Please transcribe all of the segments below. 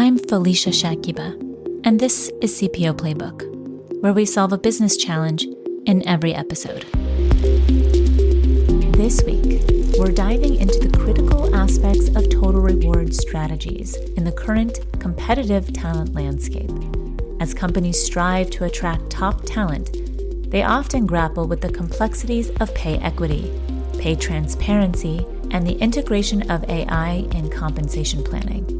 I'm Felicia Shakiba, and this is CPO Playbook, where we solve a business challenge in every episode. This week, we're diving into the critical aspects of total reward strategies in the current competitive talent landscape. As companies strive to attract top talent, they often grapple with the complexities of pay equity, pay transparency, and the integration of AI in compensation planning.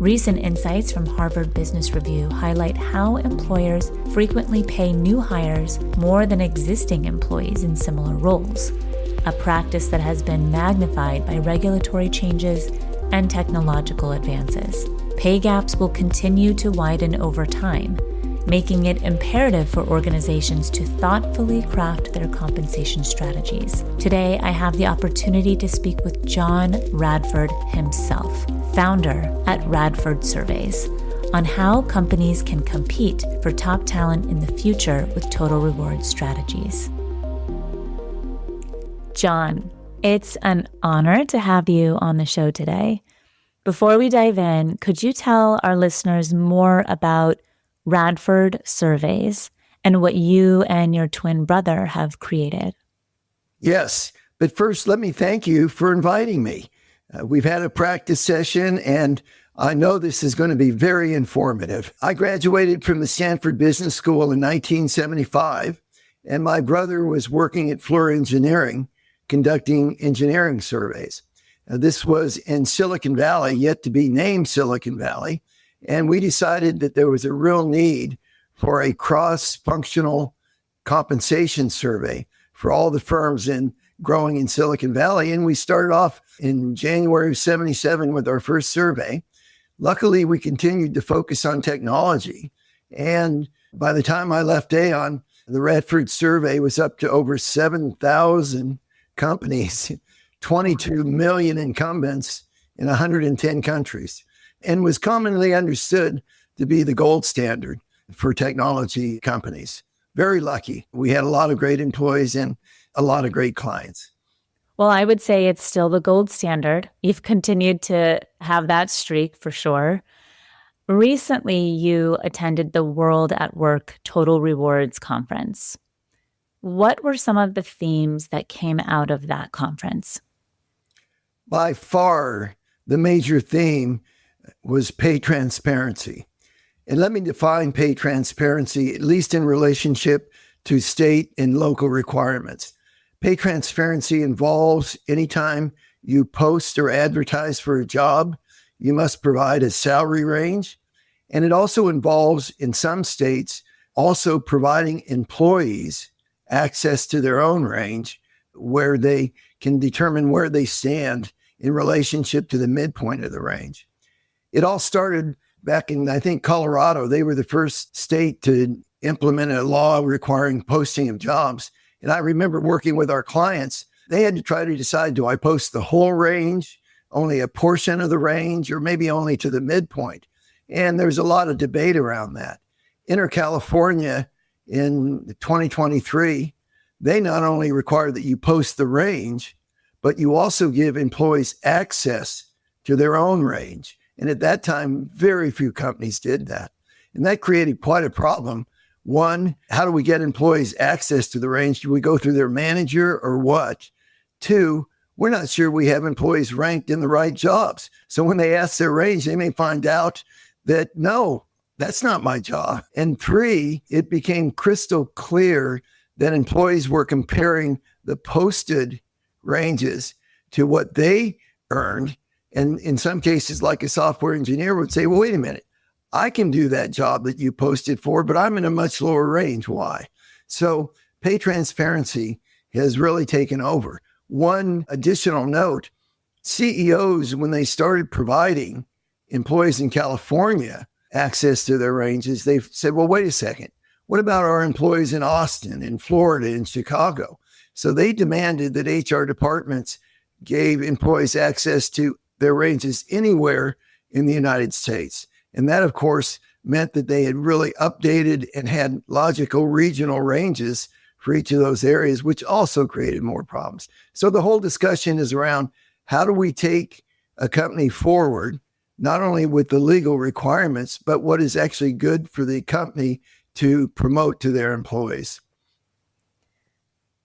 Recent insights from Harvard Business Review highlight how employers frequently pay new hires more than existing employees in similar roles, a practice that has been magnified by regulatory changes and technological advances. Pay gaps will continue to widen over time, making it imperative for organizations to thoughtfully craft their compensation strategies. Today, I have the opportunity to speak with John Radford himself, founder at Radford Surveys, on how companies can compete for top talent in the future with total reward strategies. John, it's an honor to have you on the show today. Before we dive in, could you tell our listeners more about Radford Surveys and what you and your twin brother have created? Yes, but first, let me thank you for inviting me. We've had a practice session, and I know this is going to be very informative. I graduated from the Stanford Business School in 1975, and my brother was working at Fluor Engineering, conducting engineering surveys. This was in Silicon Valley, yet to be named Silicon Valley. And we decided that there was a real need for a cross-functional compensation survey for all the firms growing in Silicon Valley. And we started off in January of 77 with our first survey. Luckily, we continued to focus on technology. And by the time I left Aon, the Radford survey was up to over 7,000 companies, 22 million incumbents in 110 countries, and was commonly understood to be the gold standard for technology companies. Very lucky. We had a lot of great employees and a lot of great clients. Well, I would say it's still the gold standard. You've continued to have that streak for sure. Recently, you attended the World at Work Total Rewards Conference. What were some of the themes that came out of that conference? By far, the major theme was pay transparency. And let me define pay transparency, at least in relationship to state and local requirements. Pay transparency involves anytime you post or advertise for a job, you must provide a salary range. And it also involves, in some states, also providing employees access to their own range where they can determine where they stand in relationship to the midpoint of the range. It all started back in, I think, Colorado. They were the first state to implement a law requiring posting of jobs. And I remember working with our clients. They had to try to decide, do I post the whole range, only a portion of the range, or maybe only to the midpoint? And there's a lot of debate around that. Enter California in 2023. They not only require that you post the range, but you also give employees access to their own range. And at that time, very few companies did that. And that created quite a problem. One, how do we get employees access to the range? Do we go through their manager or what? Two, we're not sure we have employees ranked in the right jobs. So when they ask their range, they may find out that, no, that's not my job. And three, it became crystal clear that employees were comparing the posted ranges to what they earned. And in some cases, like a software engineer would say, well, wait a minute, I can do that job that you posted for, but I'm in a much lower range. Why? So pay transparency has really taken over. One additional note, CEOs, when they started providing employees in California access to their ranges, they said, well, wait a second. What about our employees in Austin, in Florida, in Chicago? So they demanded that HR departments gave employees access to their ranges anywhere in the United States. And that, of course, meant that they had really updated and had logical regional ranges for each of those areas, which also created more problems. So the whole discussion is around how do we take a company forward not only with the legal requirements, but what is actually good for the company to promote to their employees.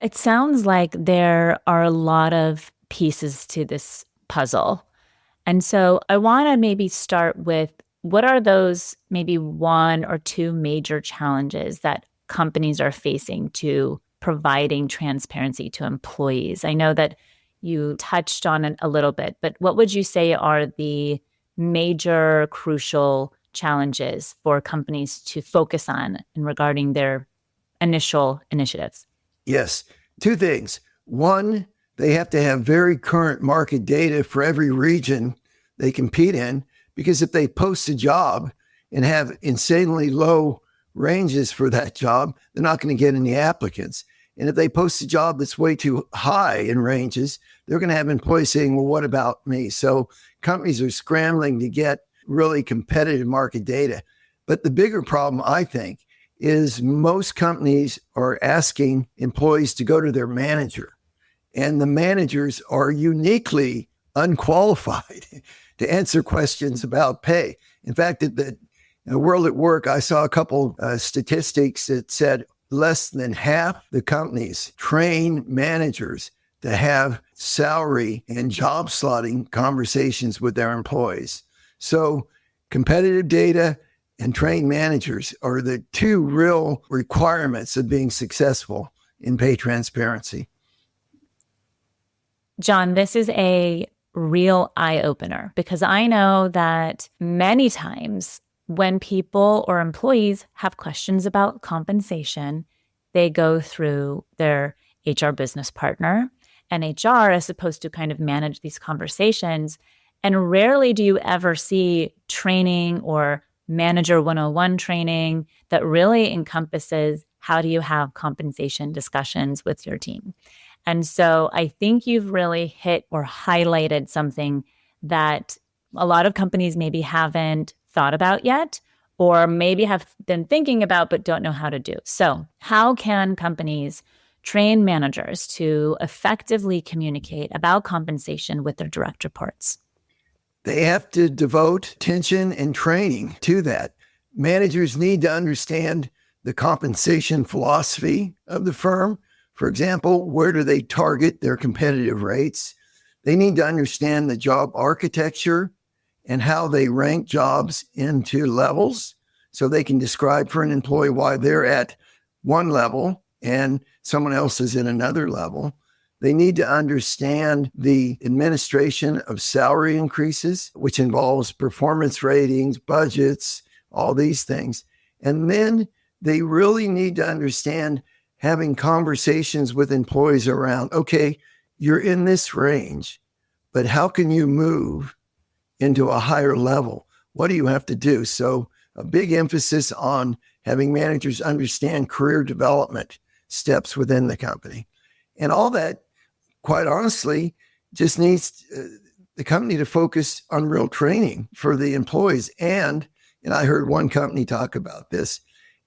It sounds like there are a lot of pieces to this puzzle. And so I want to maybe start with, what are those maybe one or two major challenges that companies are facing to providing transparency to employees? I know that you touched on it a little bit, but what would you say are the major crucial challenges for companies to focus on in regarding their initial initiatives? Yes, two things. One, they have to have very current market data for every region they compete in, because if they post a job and have insanely low ranges for that job, they're not going to get any applicants. And if they post a job that's way too high in ranges, they're going to have employees saying, well, what about me? So companies are scrambling to get really competitive market data. But the bigger problem, I think, is most companies are asking employees to go to their manager, and the managers are uniquely unqualified to answer questions about pay. In fact, at the World at Work, I saw a couple statistics that said less than half the companies train managers to have salary and job slotting conversations with their employees. So competitive data and trained managers are the two real requirements of being successful in pay transparency. John, this is a real eye-opener, because I know that many times when people or employees have questions about compensation, they go through their HR business partner, and HR is supposed to kind of manage these conversations. And rarely do you ever see training or Manager 101 training that really encompasses how do you have compensation discussions with your team. And so I think you've really hit or highlighted something that a lot of companies maybe haven't thought about yet, or maybe have been thinking about but don't know how to do. So how can companies train managers to effectively communicate about compensation with their direct reports? They have to devote attention and training to that. Managers need to understand the compensation philosophy of the firm. For example, where do they target their competitive rates? They need to understand the job architecture and how they rank jobs into levels, so they can describe for an employee why they're at one level and someone else is in another level. They need to understand the administration of salary increases, which involves performance ratings, budgets, all these things. And then they really need to understand having conversations with employees around, okay, you're in this range, but how can you move into a higher level? What do you have to do? So a big emphasis on having managers understand career development steps within the company. And all that, quite honestly, just needs the company to focus on real training for the employees. And I heard one company talk about this.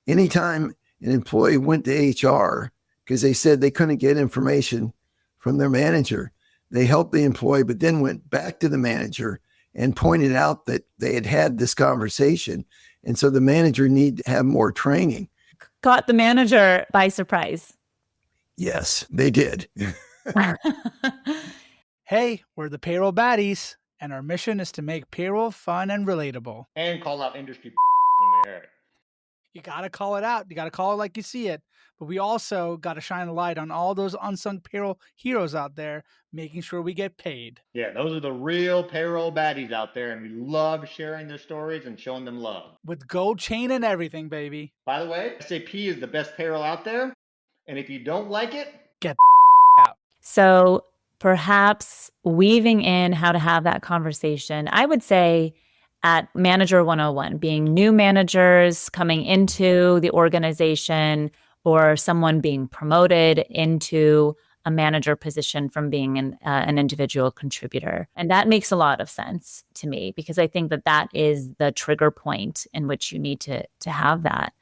Anytime an employee went to HR because they said they couldn't get information from their manager, they helped the employee, but then went back to the manager and pointed out that they had had this conversation. And so the manager need to have more training. Caught the manager by surprise. Yes, they did. Hey, we're the payroll baddies, and our mission is to make payroll fun and relatable. And call out industry when we hear it. You got to call it out. You got to call it like you see it. But we also got to shine a light on all those unsung payroll heroes out there, making sure we get paid. Yeah, those are the real payroll baddies out there, and we love sharing their stories and showing them love. With gold chain and everything, baby. By the way, SAP is the best payroll out there, and if you don't like it, get out. So perhaps weaving in how to have that conversation, I would say at Manager 101, being new managers coming into the organization, or someone being promoted into a manager position from being an individual contributor. And that makes a lot of sense to me, because I think that that is the trigger point in which you need to have that.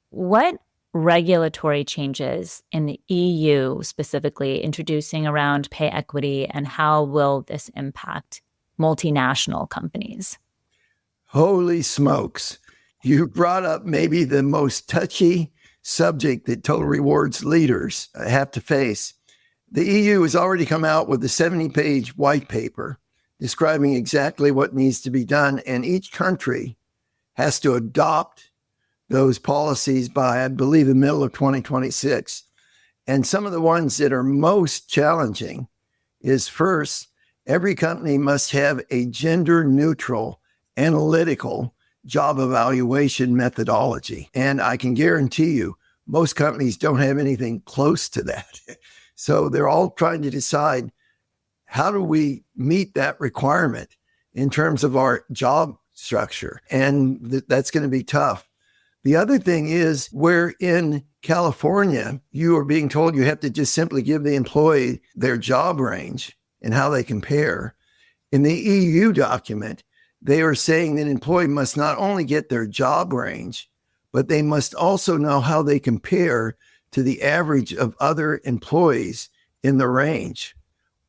What regulatory changes in the EU specifically introducing around pay equity, and how will this impact multinational companies? Holy smokes. You brought up maybe the most touchy subject that total rewards leaders have to face. The EU has already come out with a 70-page white paper describing exactly what needs to be done, and each country has to adopt those policies by, I believe, the middle of 2026. And some of the ones that are most challenging is, first, every company must have a gender-neutral analytical job evaluation methodology. And I can guarantee you, most companies don't have anything close to that. So they're all trying to decide, how do we meet that requirement in terms of our job structure? And that's going to be tough. The other thing is, where in California, you are being told you have to just simply give the employee their job range and how they compare. In the EU document, they are saying that an employee must not only get their job range, but they must also know how they compare to the average of other employees in the range,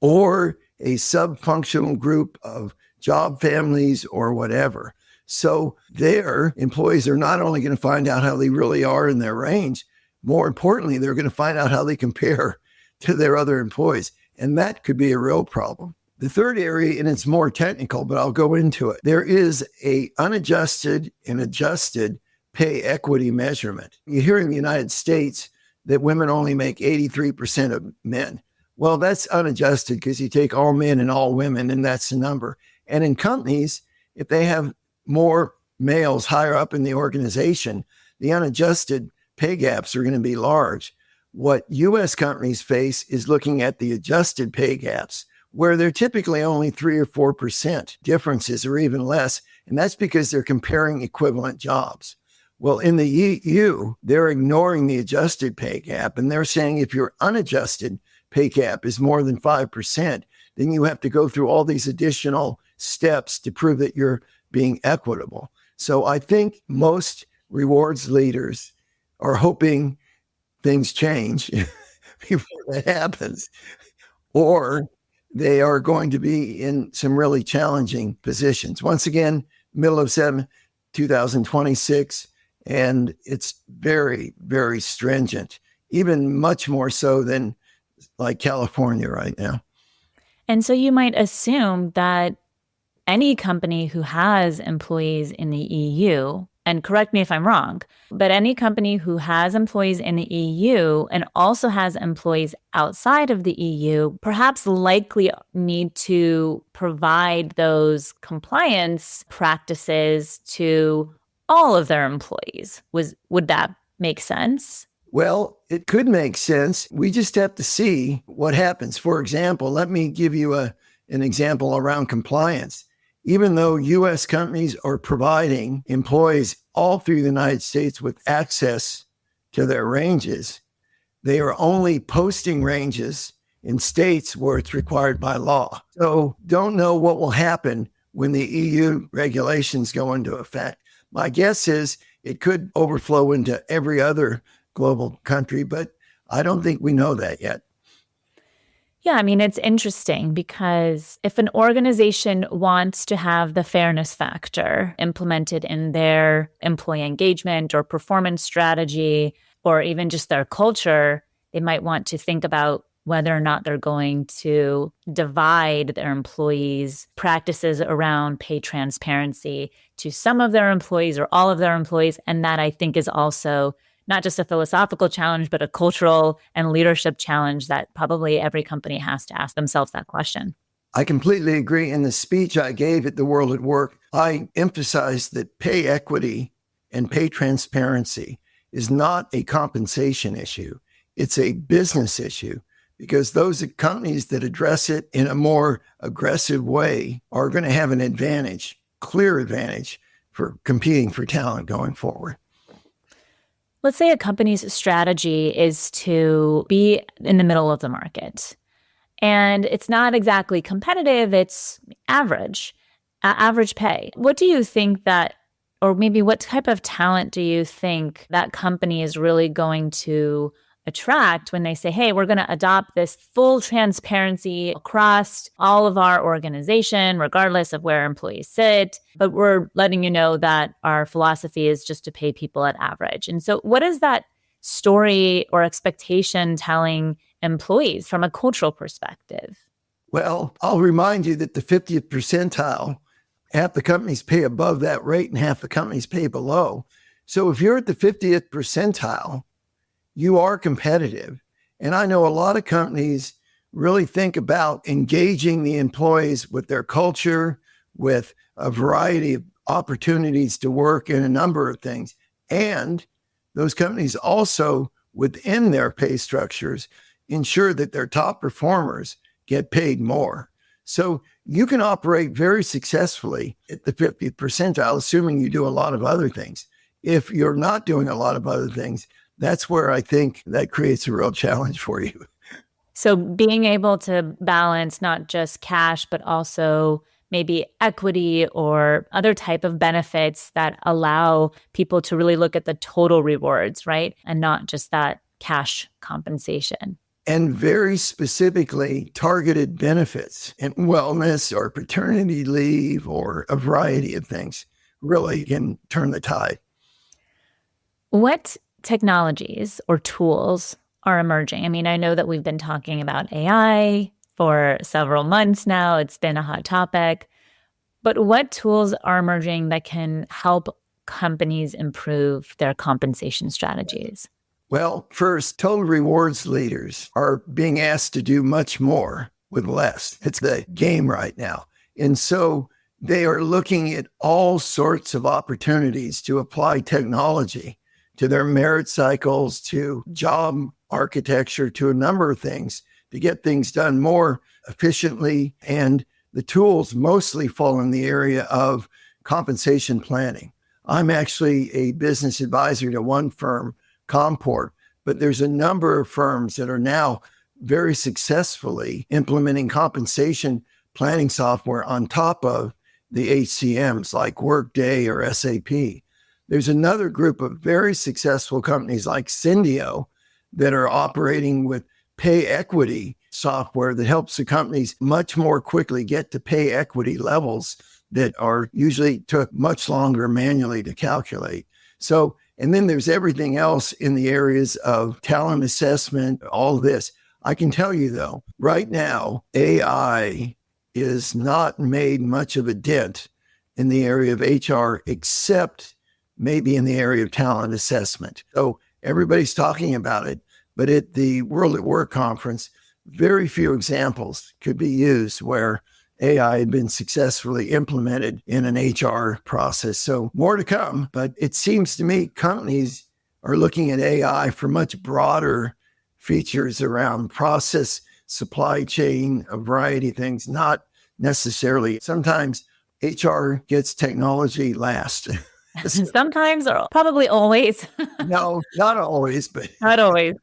or a sub-functional group of job families or whatever. So their employees are not only going to find out how they really are in their range, more importantly, they're going to find out how they compare to their other employees. And that could be a real problem. The third area, and it's more technical, but I'll go into it. There is a unadjusted and adjusted pay equity measurement. You hear in the United States that women only make 83% of men. Well, that's unadjusted because you take all men and all women, and that's the number. And in companies, if they have more males higher up in the organization, the unadjusted pay gaps are going to be large. What U.S. companies face is looking at the adjusted pay gaps, where they're typically only 3 or 4% differences or even less. And that's because they're comparing equivalent jobs. Well, in the EU, they're ignoring the adjusted pay gap. And they're saying if your unadjusted pay gap is more than 5%, then you have to go through all these additional steps to prove that you're being equitable. So I think most rewards leaders are hoping things change before that happens, or they are going to be in some really challenging positions. Once again, middle of 2026, and it's very, very stringent, even much more so than like California right now. And so you might assume that any company who has employees in the EU, and correct me if I'm wrong, but any company who has employees in the EU and also has employees outside of the EU perhaps likely need to provide those compliance practices to all of their employees. Would that make sense? Well, it could make sense. We just have to see what happens. For example, let me give you an example around compliance. Even though U.S. companies are providing employees all through the United States with access to their ranges, they are only posting ranges in states where it's required by law. So don't know what will happen when the EU regulations go into effect. My guess is it could overflow into every other global country, but I don't think we know that yet. Yeah, I mean, it's interesting because if an organization wants to have the fairness factor implemented in their employee engagement or performance strategy, or even just their culture, they might want to think about whether or not they're going to divide their employees' practices around pay transparency to some of their employees or all of their employees. And that, I think, is also not just a philosophical challenge, but a cultural and leadership challenge that probably every company has to ask themselves that question. I completely agree. In the speech I gave at the World at Work, I emphasized that pay equity and pay transparency is not a compensation issue. It's a business issue, because those companies that address it in a more aggressive way are going to have an advantage, clear advantage, for competing for talent going forward. Let's say a company's strategy is to be in the middle of the market, and it's not exactly competitive, it's average pay. What do you think that, or maybe what type of talent do you think that company is really going to attract when they say, hey, we're going to adopt this full transparency across all of our organization, regardless of where employees sit. But we're letting you know that our philosophy is just to pay people at average. And so what is that story or expectation telling employees from a cultural perspective? Well, I'll remind you that the 50th percentile, half the companies pay above that rate and half the companies pay below. So if you're at the 50th percentile, you are competitive. And I know a lot of companies really think about engaging the employees with their culture, with a variety of opportunities to work in a number of things. And those companies also, within their pay structures, ensure that their top performers get paid more. So you can operate very successfully at the 50th percentile, assuming you do a lot of other things. If you're not doing a lot of other things, that's where I think that creates a real challenge for you. So being able to balance not just cash, but also maybe equity or other type of benefits that allow people to really look at the total rewards, right? And not just that cash compensation. And very specifically targeted benefits and wellness or paternity leave or a variety of things really can turn the tide. What technologies or tools are emerging? I mean, I know that we've been talking about AI for several months now. It's been a hot topic. But what tools are emerging that can help companies improve their compensation strategies? Well, first, total rewards leaders are being asked to do much more with less. It's the game right now. And so they are looking at all sorts of opportunities to apply technology to their merit cycles, to job architecture, to a number of things to get things done more efficiently. And the tools mostly fall in the area of compensation planning. I'm actually a business advisor to one firm, Comport, but there's a number of firms that are now very successfully implementing compensation planning software on top of the HCMs like Workday or SAP. There's another group of very successful companies like Syndio that are operating with pay equity software that helps the companies much more quickly get to pay equity levels that are usually took much longer manually to calculate. So, and then there's everything else in the areas of talent assessment, all this. I can tell you though, right now, AI is not made much of a dent in the area of HR, except maybe in the area of talent assessment. So everybody's talking about it, but at the World at Work conference, very few examples could be used where AI had been successfully implemented in an HR process. So more to come, but it seems to me companies are looking at AI for much broader features around process, supply chain, a variety of things, not necessarily. Sometimes HR gets technology last. Sometimes or probably always. No, not always, but Not always.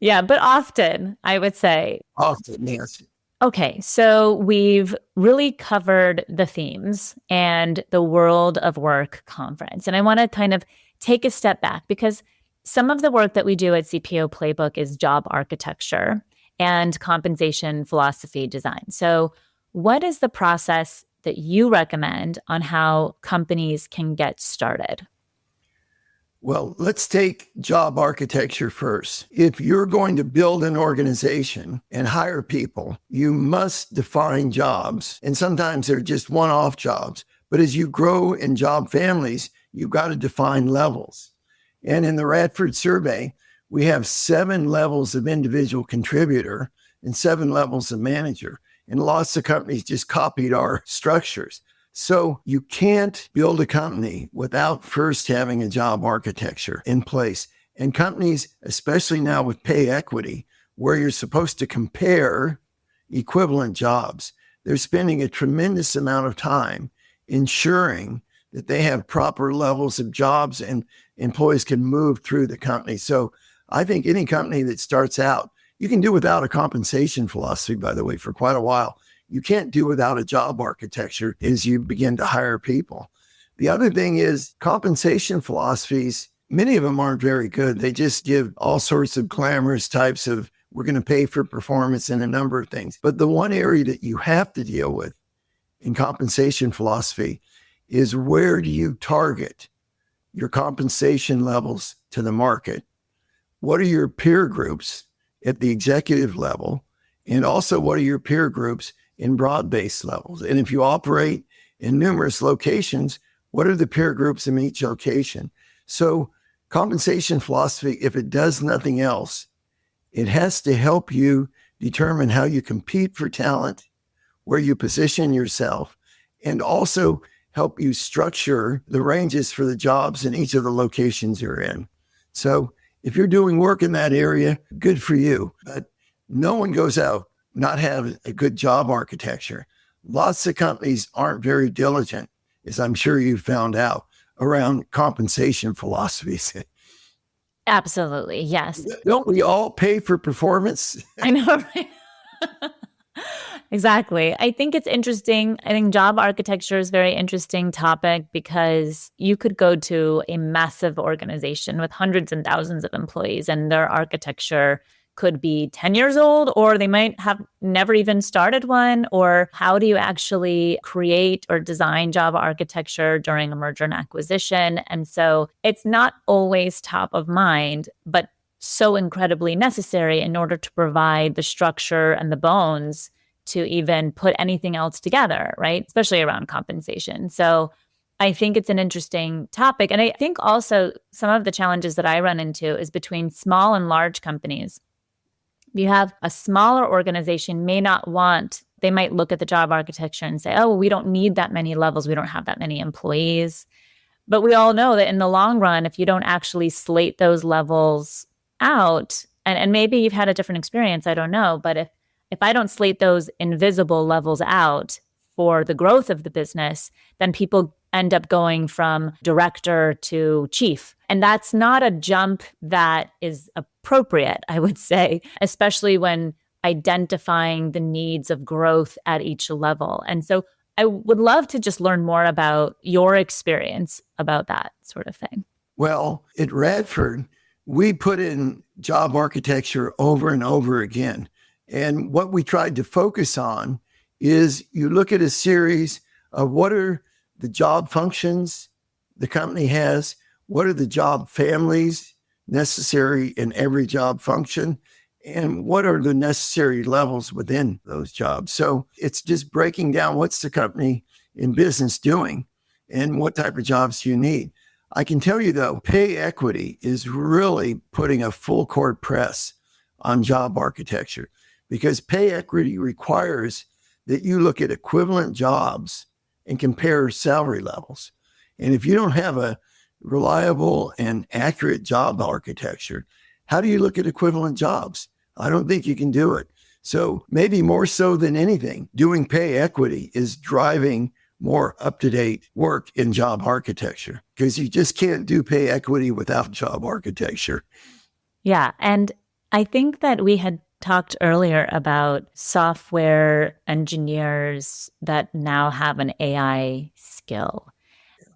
Yeah, but often, I would say. often, yes. Okay, so we've really covered the themes and the World of Work conference. And I want to kind of take a step back because some of the work that we do at CPO Playbook is job architecture and compensation philosophy design. So what is the process that you recommend on how companies can get started? Well, let's take job architecture first. If you're going to build an organization and hire people, you must define jobs. And sometimes they're just one-off jobs. But as you grow in job families, you've got to define levels. And in the Radford Survey, we have 7 levels of individual contributor and 7 levels of manager. And lots of companies just copied our structures. So you can't build a company without first having a job architecture in place. And companies, especially now with pay equity, where you're supposed to compare equivalent jobs, they're spending a tremendous amount of time ensuring that they have proper levels of jobs and employees can move through the company. So I think any company that starts out, you can do without a compensation philosophy, by the way, for quite a while. You can't do without a job architecture as you begin to hire people. The other thing is compensation philosophies many of them aren't very good. They just give all sorts of glamorous types of, we're going to pay for performance and a number of things. But the one area that you have to deal with in compensation philosophy is, where do you target your compensation levels to the market? What are your peer groups at the executive level? And also, what are your peer groups in broad-based levels? And if you operate in numerous locations, what are the peer groups in each location? So compensation philosophy, if it does nothing else, it has to help you determine how you compete for talent, where you position yourself, and also help you structure the ranges for the jobs in each of the locations you're in. So if you're doing work in that area, good for you. But no one goes out not having a good job architecture. Lots of companies aren't very diligent, as I'm sure you've found out, around compensation philosophies. Absolutely, yes. Don't we all pay for performance? I know, right? Exactly. I think it's interesting. I think job architecture is a very interesting topic, because you could go to a massive organization with hundreds and thousands of employees, and their architecture could be 10 years old, or they might have never even started one. Or how do you actually create or design job architecture during a merger and acquisition? And so it's not always top of mind, but so incredibly necessary in order to provide the structure and the bones to even put anything else together, right? Especially around compensation. So I think it's an interesting topic. And I think also some of the challenges that I run into is between small and large companies. You have a smaller organization they might look at the job architecture and say, oh, well, we don't need that many levels. We don't have that many employees. But we all know that in the long run, if you don't actually slate those levels out, and maybe you've had a different experience, I don't know, but if I don't slate those invisible levels out for the growth of the business, then people end up going from director to chief. And that's not a jump that is appropriate, I would say, especially when identifying the needs of growth at each level. And so I would love to just learn more about your experience about that sort of thing. Well, at Radford, we put in job architecture over and over again. And what we tried to focus on is, you look at a series of what are the job functions the company has, what are the job families necessary in every job function, and what are the necessary levels within those jobs. So it's just breaking down, what's the company in business doing and what type of jobs do you need. I can tell you, though, pay equity is really putting a full court press on job architecture, because pay equity requires that you look at equivalent jobs and compare salary levels. And if you don't have a reliable and accurate job architecture, how do you look at equivalent jobs? I don't think you can do it. So maybe more so than anything, doing pay equity is driving more up-to-date work in job architecture, because you just can't do pay equity without job architecture. Yeah. And I think that we had talked earlier about software engineers that now have an AI skill.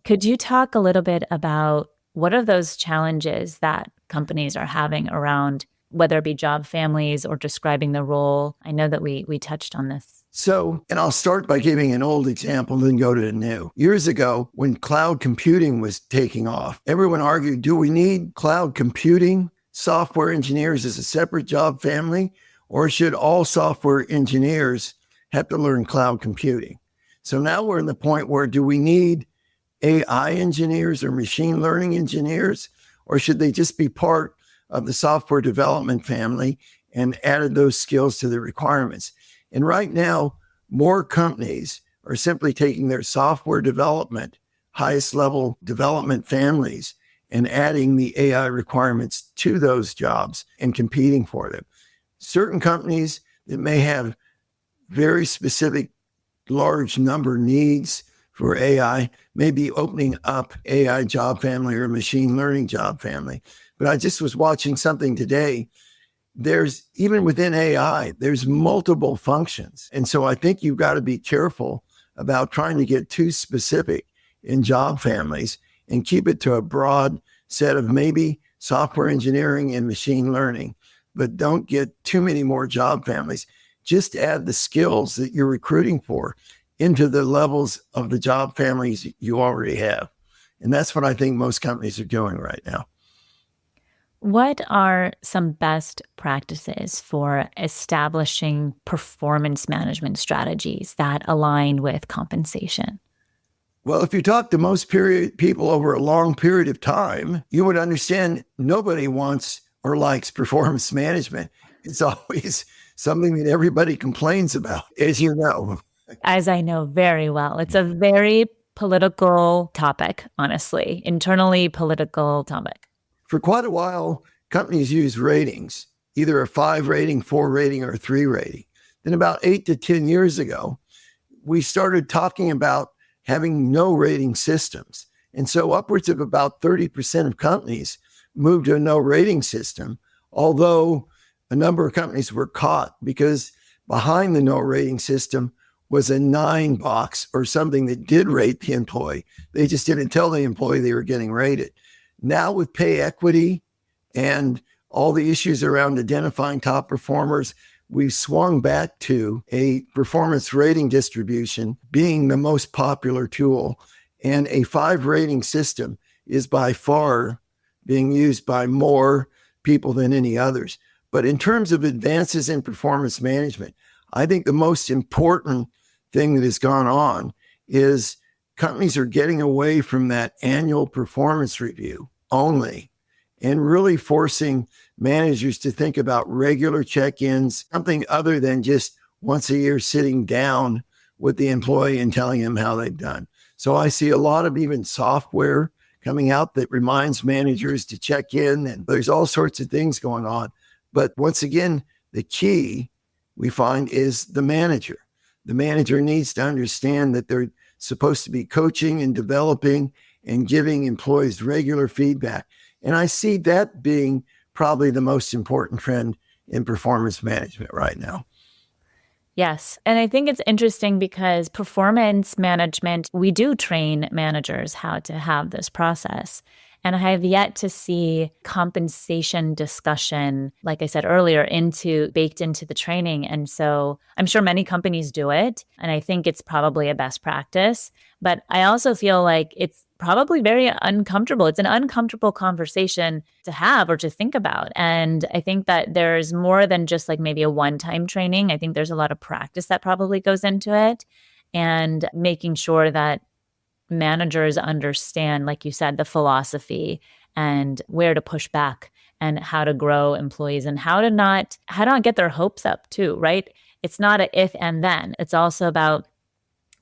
Could you talk a little bit about what are those challenges that companies are having around, whether it be job families or describing the role? I know that we touched on this. So, and I'll start by giving an old example, then go to the new. Years ago, when cloud computing was taking off, everyone argued, do we need cloud computing software engineers as a separate job family, or should all software engineers have to learn cloud computing? So now we're in the point where, do we need AI engineers or machine learning engineers, or should they just be part of the software development family and added those skills to the requirements? And right now, more companies are simply taking their software development, highest level development families, and adding the AI requirements to those jobs and competing for them. Certain companies that may have very specific large number needs for AI may be opening up AI job family or machine learning job family. But I just was watching something today. There's, even within AI, there's multiple functions. And so I think you've got to be careful about trying to get too specific in job families and keep it to a broad set of maybe software engineering and machine learning, but don't get too many more job families. Just add the skills that you're recruiting for into the levels of the job families you already have. And that's what I think most companies are doing right now. What are some best practices for establishing performance management strategies that align with compensation? Well, if you talk to most people over a long period of time, you would understand nobody wants or likes performance management. It's always something that everybody complains about, as you know. As I know very well, it's a very political topic, honestly, internally political topic. For quite a while, companies use ratings, either a 5 rating, 4 rating, or a 3 rating. Then about 8 to 10 years ago, we started talking about having no rating systems. And so upwards of about 30% of companies moved to a no rating system, although a number of companies were caught because behind the no rating system was a 9 box or something that did rate the employee. They just didn't tell the employee they were getting rated. Now with pay equity and all the issues around identifying top performers, we've swung back to a performance rating distribution being the most popular tool. And a 5 rating system is by far being used by more people than any others. But in terms of advances in performance management, I think the most important thing that has gone on is companies are getting away from that annual performance review only and really forcing managers to think about regular check-ins, something other than just once a year sitting down with the employee and telling them how they've done. So I see a lot of even software coming out that reminds managers to check in, and there's all sorts of things going on. But once again, the key we find is the manager. The manager needs to understand that they're supposed to be coaching and developing and giving employees regular feedback. And I see that being probably the most important trend in performance management right now. Yes. And I think it's interesting because performance management, we do train managers how to have this process. And I have yet to see compensation discussion, like I said earlier, baked into the training. And so I'm sure many companies do it. And I think it's probably a best practice. But I also feel like it's probably very uncomfortable. It's an uncomfortable conversation to have or to think about. And I think that there's more than just like maybe a one-time training. I think there's a lot of practice that probably goes into it, and making sure that managers understand, like you said, the philosophy and where to push back and how to grow employees and how to not get their hopes up too, right? It's not a if and then. It's also about,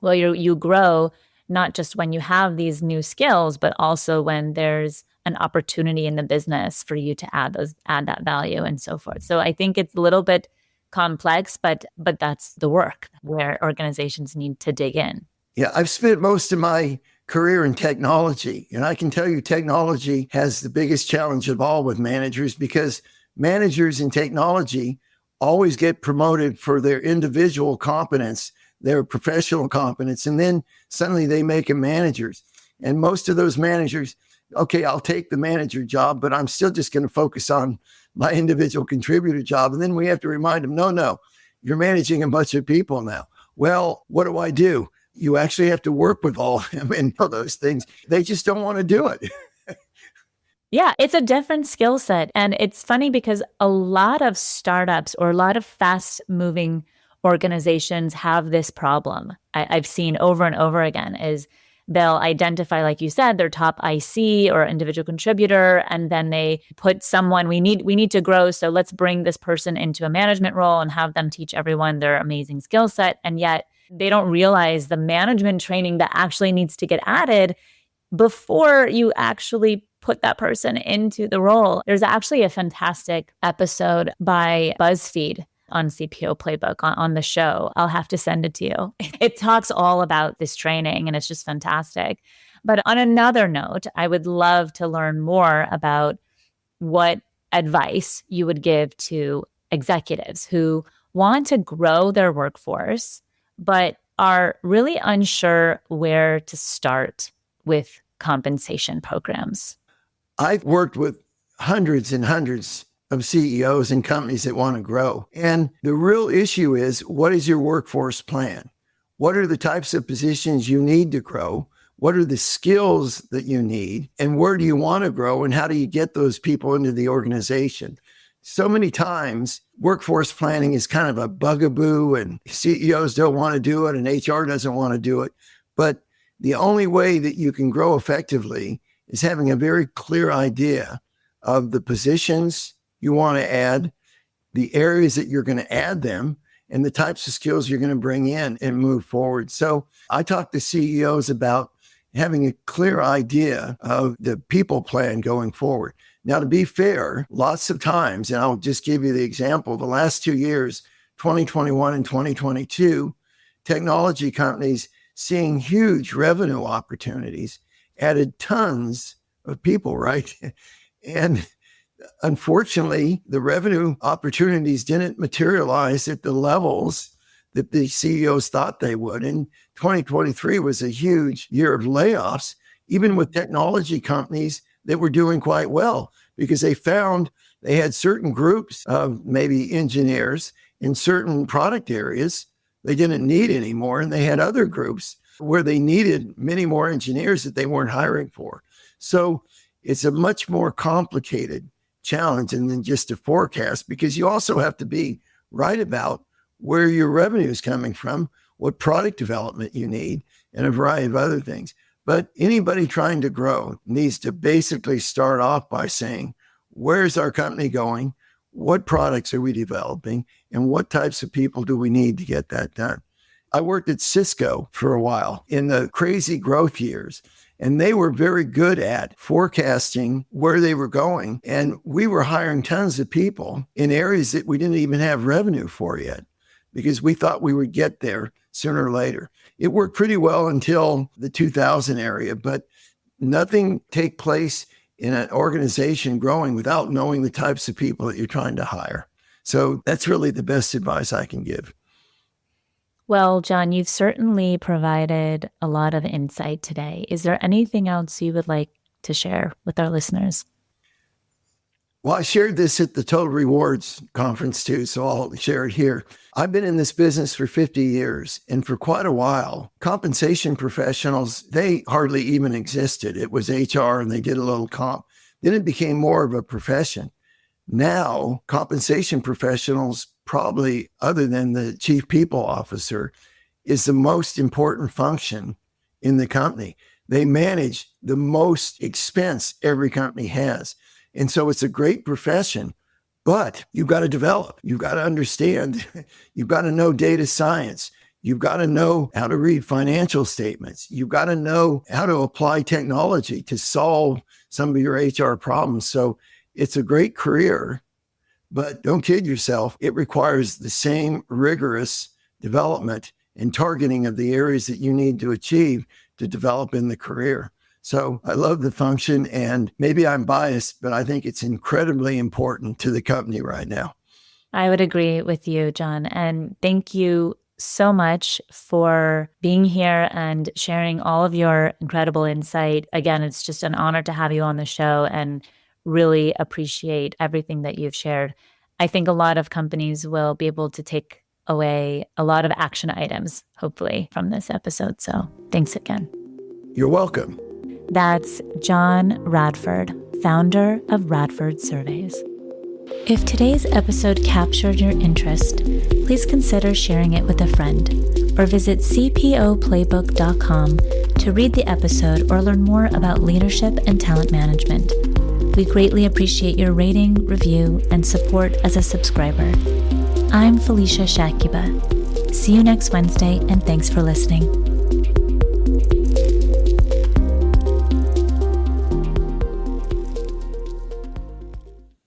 well, you grow not just when you have these new skills, but also when there's an opportunity in the business for you to add that value and so forth. So I think it's a little bit complex, but that's the work where organizations need to dig in. Yeah, I've spent most of my career in technology, and I can tell you technology has the biggest challenge of all with managers, because managers in technology always get promoted for their individual competence, their professional competence, and then suddenly they make them managers. And most of those managers, okay, I'll take the manager job, but I'm still just going to focus on my individual contributor job. And then we have to remind them, no, you're managing a bunch of people now. Well, what do? You actually have to work with all of them and all those things. They just don't want to do it. Yeah, it's a different skill set. And it's funny because a lot of startups or a lot of fast-moving organizations have this problem. I've seen over and over again is they'll identify, like you said, their top IC or individual contributor, and then they put someone, we need to grow, so let's bring this person into a management role and have them teach everyone their amazing skill set. And yet they don't realize the management training that actually needs to get added before you actually put that person into the role. There's actually a fantastic episode by BuzzFeed on CPO Playbook on the show. I'll have to send it to you. It talks all about this training and it's just fantastic. But on another note, I would love to learn more about what advice you would give to executives who want to grow their workforce, but are really unsure where to start with compensation programs. I've worked with hundreds and hundreds of CEOs and companies that want to grow. And the real issue is, what is your workforce plan? What are the types of positions you need to grow? What are the skills that you need? And where do you want to grow? And how do you get those people into the organization? So many times, workforce planning is kind of a bugaboo, and CEOs don't want to do it, and HR doesn't want to do it. But the only way that you can grow effectively is having a very clear idea of the positions you want to add, the areas that you're going to add them, and the types of skills you're going to bring in and move forward. So I talk to CEOs about having a clear idea of the people plan going forward. Now, to be fair, lots of times, and I'll just give you the example, the last 2 years, 2021 and 2022, technology companies seeing huge revenue opportunities added tons of people, right? And unfortunately, the revenue opportunities didn't materialize at the levels that the CEOs thought they would. And 2023 was a huge year of layoffs, even with technology companies that were doing quite well, because they found they had certain groups of maybe engineers in certain product areas they didn't need anymore. And they had other groups where they needed many more engineers that they weren't hiring for. So it's a much more complicated challenge than just a forecast, because you also have to be right about where your revenue is coming from, what product development you need, and a variety of other things. But anybody trying to grow needs to basically start off by saying, where's our company going? What products are we developing? And what types of people do we need to get that done? I worked at Cisco for a while in the crazy growth years, and they were very good at forecasting where they were going. And we were hiring tons of people in areas that we didn't even have revenue for yet, because we thought we would get there sooner or later. It worked pretty well until the 2000 area, but nothing take place in an organization growing without knowing the types of people that you're trying to hire. So that's really the best advice I can give. Well, John, you've certainly provided a lot of insight today. Is there anything else you would like to share with our listeners? Well, I shared this at the Total Rewards conference too, so I'll share it here. I've been in this business for 50 years, and for quite a while, compensation professionals, they hardly even existed. It was HR, and they did a little comp. Then it became more of a profession. Now, compensation professionals, probably other than the chief people officer, is the most important function in the company. They manage the most expense every company has. And so it's a great profession, but you've got to develop. You've got to understand. You've got to know data science. You've got to know how to read financial statements. You've got to know how to apply technology to solve some of your HR problems. So it's a great career, but don't kid yourself. It requires the same rigorous development and targeting of the areas that you need to achieve to develop in the career. So I love the function, and maybe I'm biased, but I think it's incredibly important to the company right now. I would agree with you, John. And thank you so much for being here and sharing all of your incredible insight. Again, it's just an honor to have you on the show, and really appreciate everything that you've shared. I think a lot of companies will be able to take away a lot of action items, hopefully, from this episode. So thanks again. You're welcome. That's John Radford, founder of Radford Surveys. If today's episode captured your interest, please consider sharing it with a friend, or visit cpoplaybook.com to read the episode or learn more about leadership and talent management. We greatly appreciate your rating, review, and support as a subscriber. I'm Felicia Shakiba. See you next Wednesday, and thanks for listening.